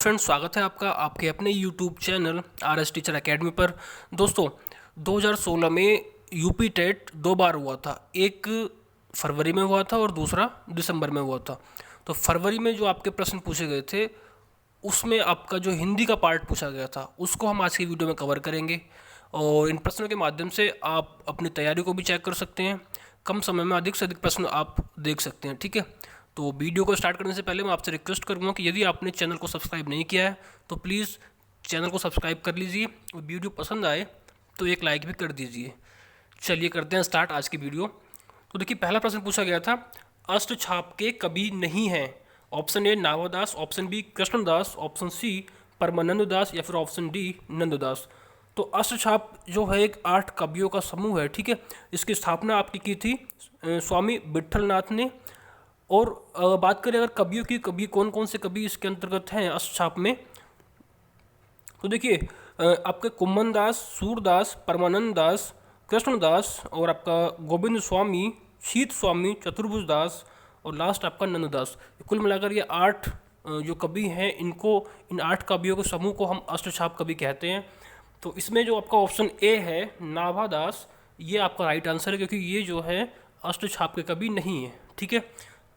Friends, स्वागत है आपका आपके अपने YouTube channel R S teacher academy पर। दोस्तों, 2016 में यूपी टेट दो बार हुआ था। एक फरवरी में हुआ था और दूसरा दिसंबर में हुआ था। तो फरवरी में जो आपके प्रश्न पूछे गए थे उसमें आपका जो हिंदी का पार्ट पूछा गया था उसको हम आज की वीडियो में कवर करेंगे, और इन प्रश्नों के माध्यम से आप अपनी तैयारी को भी चेक कर सकते हैं। कम समय में अधिक से अधिक प्रश्न आप देख सकते हैं। ठीक है, तो वीडियो को स्टार्ट करने से पहले मैं आपसे रिक्वेस्ट करूंगा कि यदि आपने चैनल को सब्सक्राइब नहीं किया है तो प्लीज़ चैनल को सब्सक्राइब कर लीजिए, और वीडियो पसंद आए तो एक लाइक भी कर दीजिए। चलिए करते हैं स्टार्ट आज की वीडियो। तो देखिए, पहला प्रश्न पूछा गया था, अष्ट छाप के कवि नहीं हैं। ऑप्शन ए नावादास, option B Krishnadas, option C Parmanand Das, या फिर ऑप्शन डी नंददास। तो अष्ट छाप जो है एक 8 कवियों का समूह है। ठीक है, इसकी स्थापना आपकी की थी स्वामी विट्ठलनाथ ने। और बात करें अगर कवियों की, कवि कौन कौन से कवि इसके अंतर्गत हैं अष्टछाप में, तो देखिए आपके कुम्मन दास, सूरदास, परमानंद दास, कृष्णदास, और आपका गोविंद स्वामी, शीत स्वामी, चतुर्भुज दास, और लास्ट आपका नंददास। कुल मिलाकर ये 8 जो कवि हैं, इनको, इन 8 कवियों के समूह को हम अष्टछाप कवि कहते हैं। तो इसमें जो आपका ऑप्शन ए है नाभादास, ये आपका राइट आंसर है, क्योंकि ये जो है अष्टछाप के कवि नहीं है। ठीक है,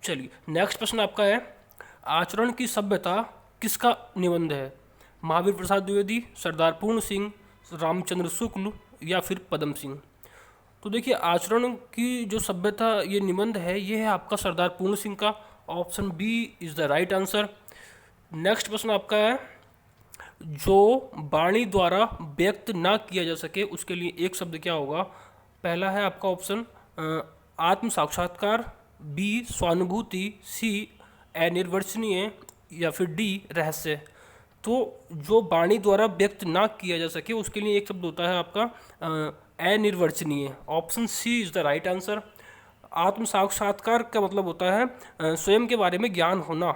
चलिए नेक्स्ट प्रश्न आपका है, आचरण की सभ्यता किसका निबंध है। महावीर प्रसाद द्विवेदी, सरदार पूर्ण सिंह, रामचंद्र शुक्ल, या फिर पदम सिंह। तो देखिए, आचरण की जो सभ्यता ये निबंध है, ये है आपका सरदार पूर्ण सिंह का। Option B is the right answer. Next प्रश्न आपका है, जो वाणी द्वारा व्यक्त ना किया जा सके उसके लिए एक शब्द क्या होगा। पहला है आपका ऑप्शन आत्म साक्षात्कार, बी स्वानुभूति, सी अनिर्वचनीय, या फिर डी रहस्य। तो जो वाणी द्वारा व्यक्त ना किया जा सके उसके लिए एक शब्द होता है आपका अनिर्वचनीय। Option C is the right answer. आत्म साक्षात्कार का मतलब होता है स्वयं के बारे में ज्ञान होना।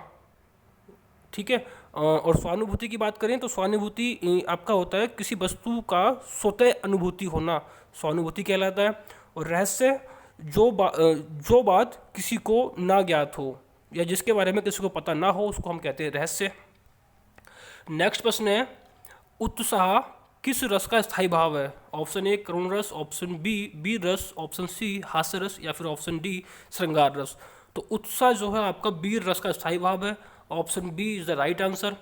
ठीक है, और स्वानुभूति की बात करें तो स्वानुभूति आपका होता है किसी वस्तु का स्वतः अनुभूति होना, स्वानुभूति कहलाता है। और रहस्य जो बात किसी को ना ज्ञात हो या जिसके बारे में किसी को पता ना हो उसको हम कहते हैं रहस्य। नेक्स्ट प्रश्न है, उत्साह किस रस का स्थायी भाव है। ऑप्शन ए करुण रस, ऑप्शन बी वीर रस, ऑप्शन सी हास्य रस, या फिर ऑप्शन डी श्रृंगार रस। तो उत्साह जो है आपका वीर रस का स्थायी भाव है। Option B is the right answer.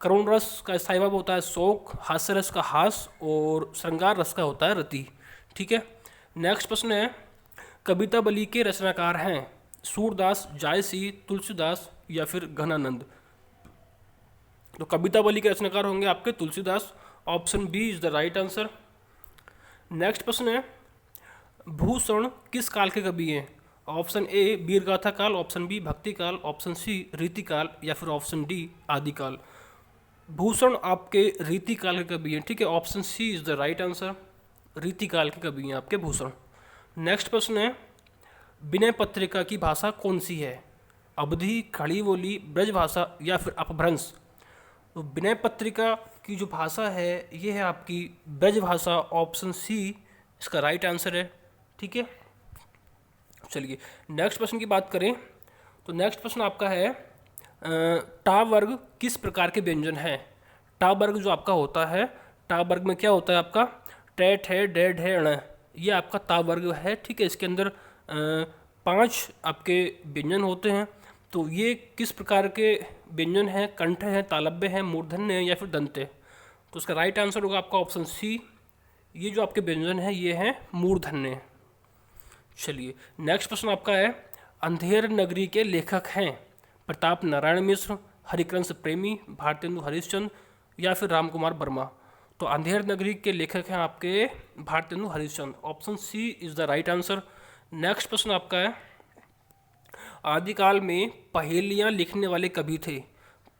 करुण रस का स्थायी भाव होता है शोक, हास्य रस का हास, और श्रृंगार रस का होता है रति। ठीक है, नेक्स्ट प्रश्न है, कविता बली के रचनाकार हैं सूरदास, जायसी, तुलसीदास, या फिर घनानंद। तो कविता बली के रचनाकार होंगे आपके Tulsidas. Option B is the right answer. Next प्रश्न है, भूषण किस काल के कवि हैं। ऑप्शन ए वीरगाथा काल, ऑप्शन बी भक्ति काल, ऑप्शन सी रीतिकाल, या फिर ऑप्शन डी आदिकाल। भूषण आपके रीतिकाल के कवि हैं। ठीक है, option C is the right answer. रीतिकाल के कवि हैं आपके भूषण। नेक्स्ट प्रश्न है, विनय पत्रिका की भाषा कौन सी है। अवधी, खड़ी बोली, ब्रज भाषा, या फिर अपभ्रंश। तो विनय पत्रिका की जो भाषा है ये है आपकी ब्रज भाषा। ऑप्शन सी इसका राइट आंसर है। ठीक है, चलिए नेक्स्ट प्रश्न की बात करें तो नेक्स्ट प्रश्न आपका है, टा वर्ग किस प्रकार के व्यंजन हैं। टा वर्ग जो आपका होता है, टा वर्ग में क्या होता है आपका टेट है, डेड है, ण, ये आपका ता वर्ग है। ठीक है, इसके अंदर 5 आपके व्यंजन होते हैं। तो ये किस प्रकार के व्यंजन हैं, कंठ हैं, तालव्य हैं, मूर्धन्य हैं, या फिर दंते। तो उसका राइट आंसर होगा आपका ऑप्शन सी। ये जो आपके व्यंजन हैं ये हैं मूर्धन्य। चलिए नेक्स्ट प्रश्न आपका है, अंधेर नगरी के लेखक हैं प्रताप नारायण मिश्र, हरिकृष्ण प्रेमी, भारतेंदु हरिश्चंद्र, या फिर रामकुमार वर्मा। तो अंधेर नगरी के लेखक हैं आपके Bharatendu Harishchandra. Option C is the right answer. Next प्रश्न आपका है, आदिकाल में पहेलियाँ लिखने वाले कवि थे।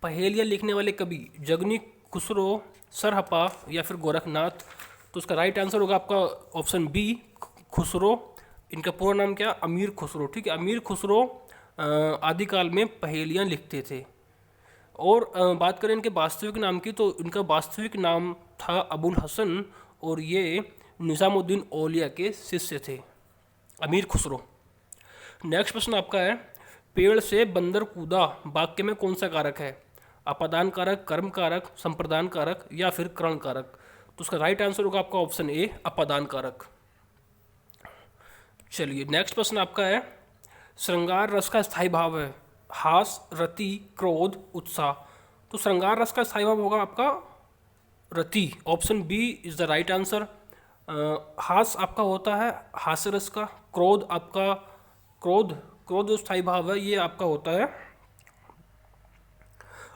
पहेलियाँ लिखने वाले कवि जगनी, खुसरो, सरहपा, या फिर गोरखनाथ। तो उसका राइट आंसर होगा आपका ऑप्शन बी खुसरो। इनका पूरा नाम क्या, अमीर खुसरो। ठीक है, अमीर खुसरो आदिकाल में पहेलियाँ लिखते थे। और बात करें इनके वास्तविक नाम की तो इनका वास्तविक नाम था अबुल हसन, और ये निज़ामुद्दीन औलिया के शिष्य थे, अमीर खुसरो। नेक्स्ट प्रश्न आपका है, पेड़ से बंदर कूदा वाक्य में कौन सा कारक है। अपादान कारक, कर्म कारक, संप्रदान कारक या फिर करण कारक। तो उसका राइट आंसर होगा आपका ऑप्शन ए, अपादान कारक। चलिए नेक्स्ट प्रश्न आपका है, श्रृंगार रस का स्थायी भाव है हास, रति, क्रोध, उत्साह। तो श्रृंगार रस का स्थायी भाव होगा आपका रति, option B is the right answer. हास आपका होता है हास्य रस का, क्रोध आपका क्रोध जो स्थायी भाव है ये आपका होता है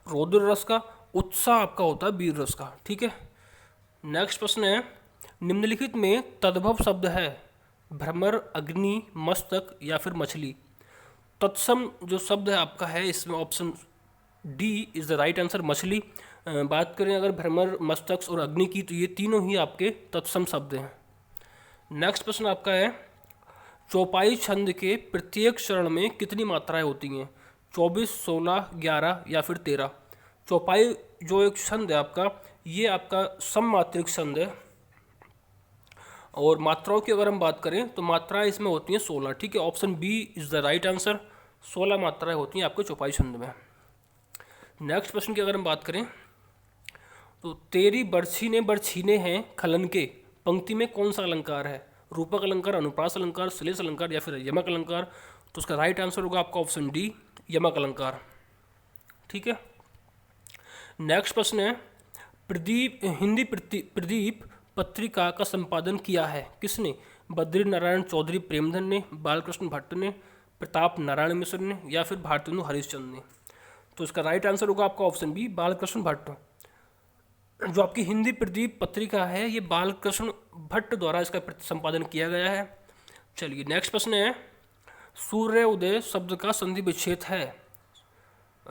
रौद्र रस का, उत्साह आपका होता है वीर रस का। ठीक है, नेक्स्ट प्रश्न है, निम्नलिखित में तद्भव शब्द है भ्रमर, अग्नि, मस्तक या फिर मछली। तत्सम जो शब्द है आपका है इसमें option D is the right answer, मछली। बात करें अगर भ्रमर, मस्तक और अग्नि की तो ये तीनों ही आपके तत्सम शब्द हैं। नेक्स्ट प्रश्न आपका है, चौपाई छंद के प्रत्येक चरण में कितनी मात्राएं होती हैं? 24, 16, 11 या फिर 13। चौपाई जो एक छंद है आपका ये आपका सममात्रिक छंद है और मात्राओं की अगर हम बात करें तो मात्राएं इसमें होती हैं 16। ठीक है, option B is the right answer, 16 मात्राएं होती हैं आपके चौपाई छंद में। नेक्स्ट प्रश्न की अगर हम बात करें तो तेरी बरछी ने बरछीने हैं खलन के, पंक्ति में कौन सा अलंकार है? रूपक अलंकार, अनुप्रास अलंकार, श्लेष अलंकार या फिर यमक अलंकार। तो उसका राइट आंसर होगा आपका ऑप्शन डी, यमक अलंकार। ठीक है, नेक्स्ट प्रश्न है, हिंदी प्रदीप पत्रिका का संपादन किया है किसने? बद्री नारायण चौधरी प्रेमधन ने, बालकृष्ण भट्ट ने, प्रताप नारायण मिश्र ने या फिर भारतेंदु हरिश्चंद्र ने। तो इसका राइट आंसर होगा आपका ऑप्शन बी, बालकृष्ण भट्ट। जो आपकी हिंदी प्रदीप पत्रिका है ये बालकृष्ण भट्ट द्वारा इसका संपादन किया गया है। चलिए नेक्स्ट प्रश्न है, सूर्य उदय शब्द का संधि विच्छेद है।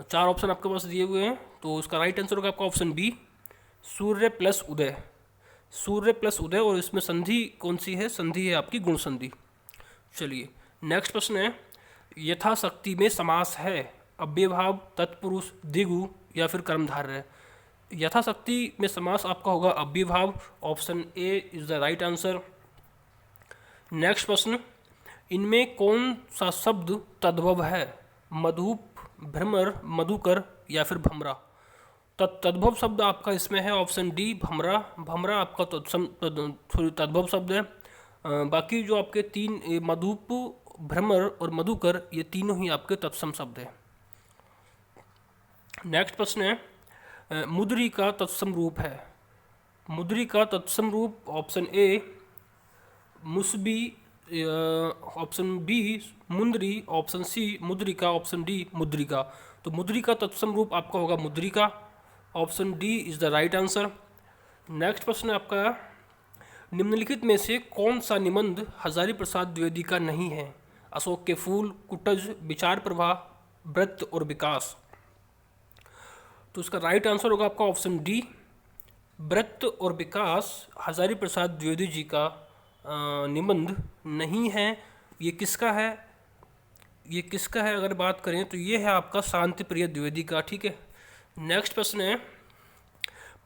4 ऑप्शन आपके पास दिए हुए हैं तो उसका राइट आंसर होगा आपका ऑप्शन बी, सूर्य प्लस उदय। सूर्य प्लस उदय और इसमें संधि कौन सी है? संधि है आपकी गुण संधि। चलिए नेक्स्ट प्रश्न है, यथाशक्ति में समास है अव्ययभाव, तत्पुरुष, द्विगु या फिर कर्मधारय। यथाशक्ति में समास आपका होगा अव्ययभाव, option A is the right answer. Next प्रश्न, इनमें कौन सा शब्द तद्भव है? मधुप, भ्रमर, मधुकर या फिर भमरा। तद्भव शब्द आपका इसमें है ऑप्शन डी, भमरा। भमरा आपका तद्भव शब्द है। बाकी जो आपके 3 मधुप, भ्रमर और मधुकर ये तीनों ही आपके तत्सम शब्द हैं। नेक्स्ट प्रश्न है, मुद्री का तत्सम रूप है। मुद्री का तत्सम रूप ऑप्शन ए मुसबी, ऑप्शन बी मुंदरी, ऑप्शन सी मुद्रिका, ऑप्शन डी मुद्रिका। तो मुद्रिका तत्सम रूप आपका होगा मुद्रिका, option D is the right answer. Next प्रश्न आपका, निम्नलिखित में से कौन सा निबंध हजारी प्रसाद द्विवेदी का नहीं है? अशोक के फूल, कुटज, विचार प्रवाह, व्रत और विकास। तो इसका राइट आंसर होगा आपका ऑप्शन डी, व्रत और विकास हजारी प्रसाद द्विवेदी जी का निबंध नहीं है। ये किसका है? ये किसका है अगर बात करें तो ये है आपका शांति प्रिय द्विवेदी का। ठीक है, नेक्स्ट प्रश्न है,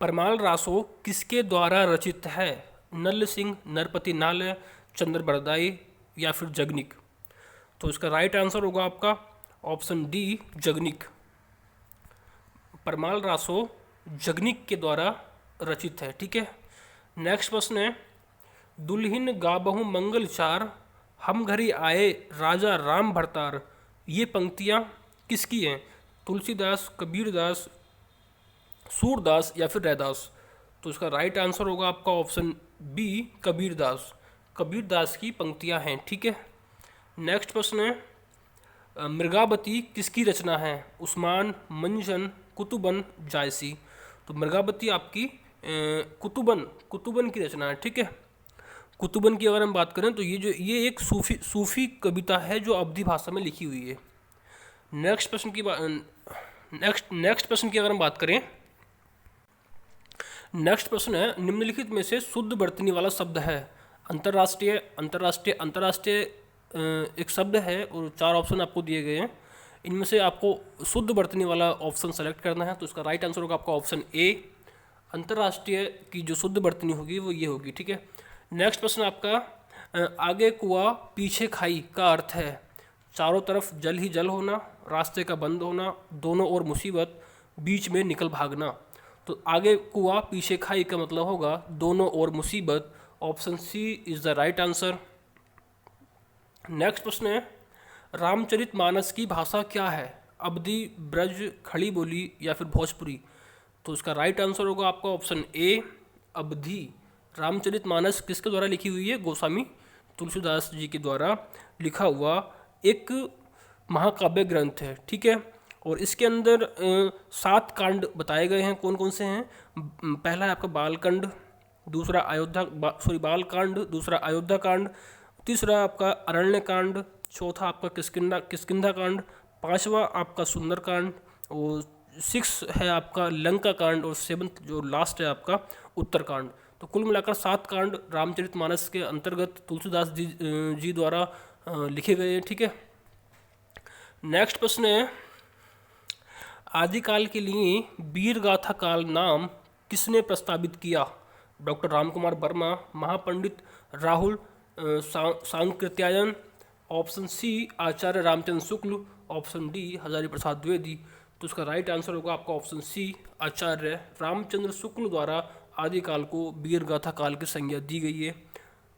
परमाल रासो किसके द्वारा रचित है? नल सिंह, नरपति नाल, चंद्र बरदाई या फिर जगनिक। तो इसका राइट आंसर होगा आपका ऑप्शन डी, जगनिक। परमाल रासो जगनिक के द्वारा रचित है। ठीक है, नेक्स्ट प्रश्न है, दुल्हिन गाबहु मंगल चार, हम घरी आए राजा राम भरतार। ये पंक्तियाँ किसकी हैं? तुलसीदास, कबीरदास, सूरदास या फिर रैदास। तो इसका राइट आंसर होगा आपका ऑप्शन बी, कबीरदास। कबीरदास की पंक्तियाँ हैं। ठीक है, नेक्स्ट प्रश्न है, मृगावती किसकी रचना है? उस्मान, मंजन, कुतुबन, जायसी। तो मृगावती आपकी कुतुबन की रचना है। ठीक है, कुतुबन की अगर हम बात करें तो ये एक सूफी कविता है जो अवधी भाषा में लिखी हुई है। नेक्स्ट प्रश्न की अगर हम बात करें, नेक्स्ट प्रश्न है, निम्नलिखित में से शुद्ध वर्तनी वाला शब्द है। अंतर्राष्ट्रीय, अंतर्राष्ट्रीय, अंतर्राष्ट्रीय एक शब्द है और 4 ऑप्शन आपको दिए गए हैं। इनमें से आपको शुद्ध वर्तनी वाला ऑप्शन सेलेक्ट करना है। तो इसका राइट आंसर होगा आपका ऑप्शन ए, अंतर्राष्ट्रीय की जो शुद्ध वर्तनी होगी वो ये होगी। ठीक है, नेक्स्ट प्रश्न आपका, आगे कुआं पीछे खाई का अर्थ है? चारों तरफ जल ही जल होना, रास्ते का बंद होना, दोनों ओर मुसीबत, बीच में निकल भागना। तो आगे कुआं पीछे खाई का मतलब होगा दोनों ओर मुसीबत। Option C is the right answer. Next प्रश्न है, रामचरितमानस की भाषा क्या है? अवधी, ब्रज, खड़ी बोली या फिर भोजपुरी? तो इसका राइट आंसर होगा आपका ऑप्शन ए, अवधी। रामचरितमानस किसके द्वारा लिखी हुई है? गोस्वामी तुलसीदास जी के द्वारा लिखा हुआ एक महाकाव्य ग्रंथ है, ठीक है। और इसके अंदर 7 कांड बताए गए हैं। कौन कौन से हैं? पहला है आपका बालकांड, दूसरा बाल कांड, दूसरा अयोध्या कांड, तीसरा आपका अरण्य कांड, चौथा आपका किष्किंधा कांड, पांचवा आपका सुंदर कांड, और 6 है आपका लंका कांड, और 7 जो लास्ट है आपका उत्तर कांड। तो कुल मिलाकर 7 कांड रामचरितमानस के अंतर्गत तुलसीदास जी द्वारा लिखे गए हैं, ठीक है। नेक्स्ट प्रश्न है, आदिकाल के लिए वीर गाथा काल नाम किसने प्रस्तावित किया? डॉक्टर रामकुमार वर्मा, महापंडित Rahul Sankrityayan, option C Acharya Ramchandra Shukla, option D Hazari Prasad Dwivedi. तो इसका राइट आंसर होगा आपका ऑप्शन सी, आचार्य रामचंद्र शुक्ल द्वारा आदिकाल को वीर गाथा काल की संज्ञा दी गई है।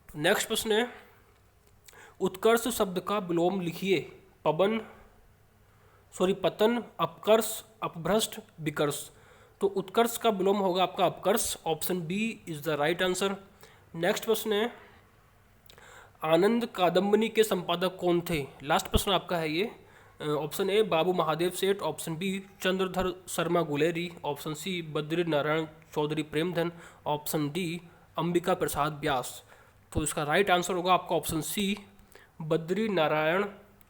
नेक्स्ट प्रश्न है, उत्कर्ष शब्द का विलोम लिखिए। पतन, अपकर्ष, अपभ्रष्ट, विकर्ष। तो उत्कर्ष का विलोम होगा आपका अपकर्ष। Option B is the right answer. Next प्रश्न है, आनंद कादम्बनी के संपादक कौन थे? लास्ट प्रश्न आपका है ये। Option A Babu Mahadev Seth, option B Chandradhar Sharma Guleri, option C Badri Narayan Chaudhary Premghan, option D Ambika Prasad Vyas. तो इसका राइट आंसर होगा आपका ऑप्शन सी, बद्री नारायण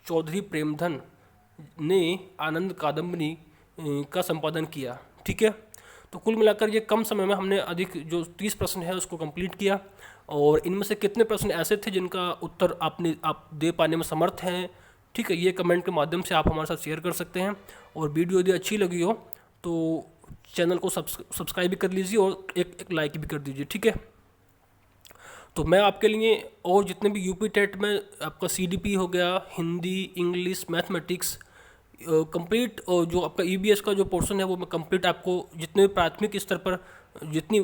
चौधरी प्रेमधन ने आनंद कादम्बनी का संपादन किया, ठीक है। तो कुल मिलाकर ये कम समय में हमने अधिक जो 30 प्रश्न है उसको कंप्लीट किया। और इनमें से कितने प्रश्न ऐसे थे जिनका उत्तर आप दे पाने में समर्थ हैं, ठीक है, ये कमेंट के माध्यम से आप हमारे साथ शेयर कर सकते हैं। और वीडियो यदि अच्छी लगी हो तो चैनल को सब्सक्राइब भी कर लीजिए और एक लाइक भी कर दीजिए, ठीक है। तो मैं आपके लिए और जितने भी यूपी टेट में आपका सीडीपी हो गया, हिंदी, इंग्लिश, मैथमेटिक्स कंप्लीट, और जो आपका ईबीएस का जो पोर्शन है वो मैं कंप्लीट आपको जितने भी प्राथमिक स्तर पर जितने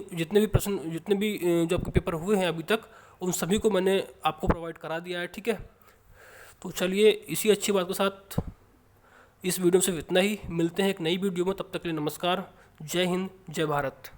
भी जो आपके पेपर हुए हैं अभी तक, उन सभी को मैंने आपको प्रोवाइड करा दिया है, ठीक है। तो चलिए इसी अच्छी बात के साथ इस वीडियो में सिर्फ इतना ही। मिलते हैं एक नई वीडियो में, तब तक के लिए नमस्कार। जय हिंद, जय भारत।